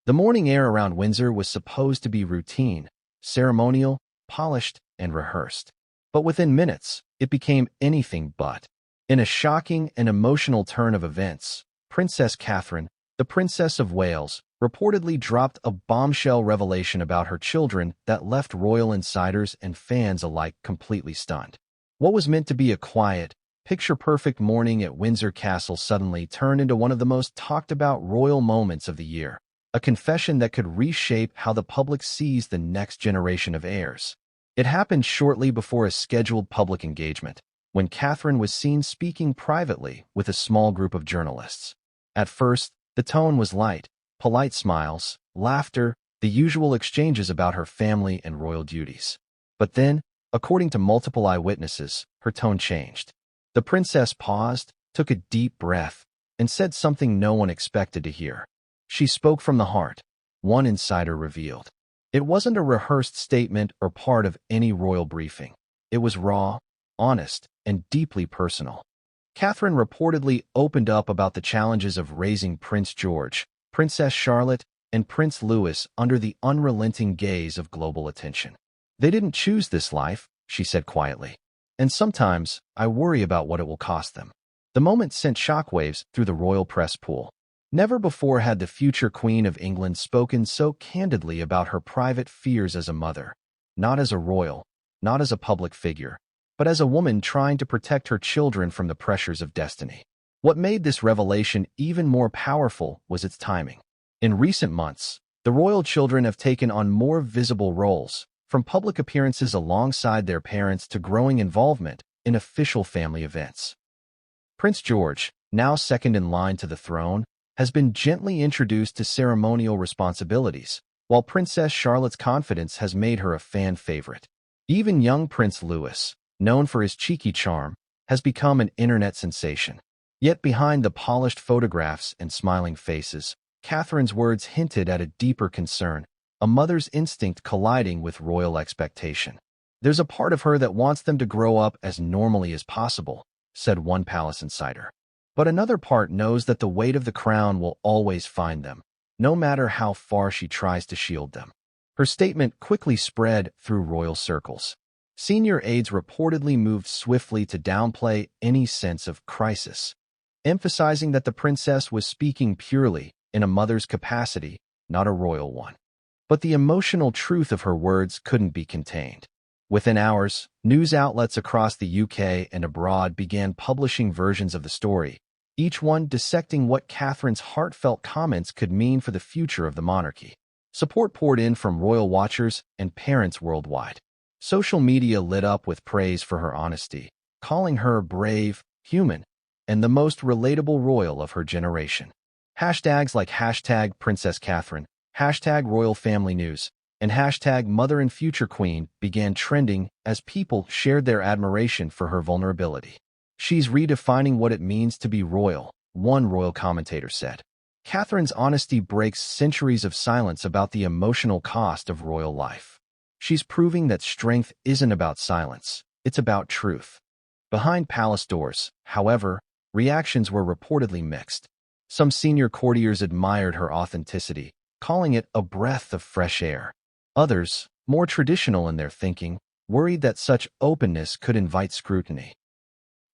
The morning air around Windsor was supposed to be routine, ceremonial, polished, and rehearsed. But within minutes, it became anything but. In a shocking and emotional turn of events, Princess Catherine, the Princess of Wales, reportedly dropped a bombshell revelation about her children that left royal insiders and fans alike completely stunned. What was meant to be a quiet, picture-perfect morning at Windsor Castle suddenly turned into one of the most talked-about royal moments of the year, a confession that could reshape how the public sees the next generation of heirs. It happened shortly before a scheduled public engagement, when Catherine was seen speaking privately with a small group of journalists. At first, the tone was light, polite smiles, laughter, the usual exchanges about her family and royal duties. But then, according to multiple eyewitnesses, her tone changed. The princess paused, took a deep breath, and said something no one expected to hear. She spoke from the heart, one insider revealed. It wasn't a rehearsed statement or part of any royal briefing. It was raw, honest, and deeply personal. Catherine reportedly opened up about the challenges of raising Prince George, Princess Charlotte, and Prince Louis under the unrelenting gaze of global attention. "They didn't choose this life," she said quietly. "And sometimes I worry about what it will cost them." The moment sent shockwaves through the royal press pool. Never before had the future Queen of England spoken so candidly about her private fears as a mother, not as a royal, not as a public figure, but as a woman trying to protect her children from the pressures of destiny. What made this revelation even more powerful was its timing. In recent months, the royal children have taken on more visible roles, from public appearances alongside their parents to growing involvement in official family events. Prince George, now second in line to the throne, has been gently introduced to ceremonial responsibilities, while Princess Charlotte's confidence has made her a fan favorite. Even young Prince Louis, known for his cheeky charm, has become an internet sensation. Yet behind the polished photographs and smiling faces, Catherine's words hinted at a deeper concern, a mother's instinct colliding with royal expectation. "There's a part of her that wants them to grow up as normally as possible," said one palace insider. "But another part knows that the weight of the crown will always find them, no matter how far she tries to shield them." Her statement quickly spread through royal circles. Senior aides reportedly moved swiftly to downplay any sense of crisis, emphasizing that the princess was speaking purely in a mother's capacity, not a royal one. But the emotional truth of her words couldn't be contained. Within hours, news outlets across the UK and abroad began publishing versions of the story, each one dissecting what Catherine's heartfelt comments could mean for the future of the monarchy. Support poured in from royal watchers and parents worldwide. Social media lit up with praise for her honesty, calling her brave, human, and the most relatable royal of her generation. Hashtags like #Princess Catherine, #Royal Family News, and #Mother and Future Queen began trending as people shared their admiration for her vulnerability. "She's redefining what it means to be royal," one royal commentator said. Catherine's honesty breaks centuries of silence about the emotional cost of royal life. She's proving that strength isn't about silence, it's about truth. Behind palace doors, however, reactions were reportedly mixed. Some senior courtiers admired her authenticity, calling it a breath of fresh air. Others, more traditional in their thinking, worried that such openness could invite scrutiny,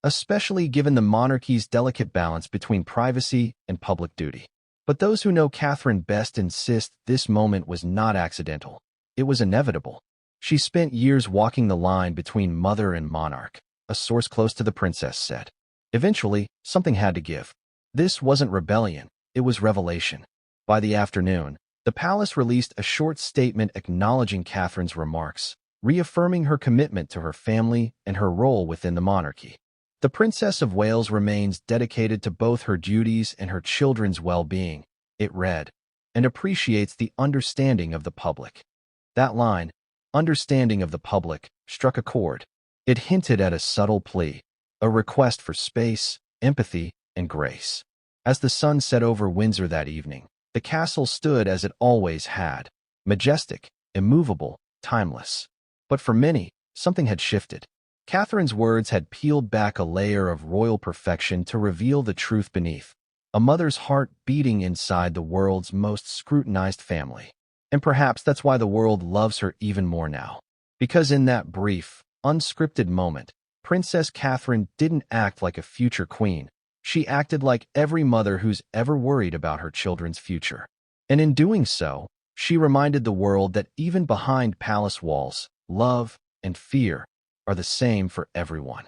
especially given the monarchy's delicate balance between privacy and public duty. But those who know Catherine best insist this moment was not accidental. It was inevitable. She spent years walking the line between mother and monarch, a source close to the princess said. Eventually, something had to give. This wasn't rebellion, it was revelation. By the afternoon, the palace released a short statement acknowledging Catherine's remarks, reaffirming her commitment to her family and her role within the monarchy. The Princess of Wales remains dedicated to both her duties and her children's well-being, it read, and appreciates the understanding of the public. That line, understanding of the public, struck a chord. It hinted at a subtle plea, a request for space, empathy, and grace. As the sun set over Windsor that evening, the castle stood as it always had, majestic, immovable, timeless. But for many, something had shifted. Catherine's words had peeled back a layer of royal perfection to reveal the truth beneath. a mother's heart beating inside the world's most scrutinized family. And perhaps that's why the world loves her even more now. Because in that brief, unscripted moment, Princess Catherine didn't act like a future queen. She acted like every mother who's ever worried about her children's future. And in doing so, she reminded the world that even behind palace walls, love and fear are the same for everyone.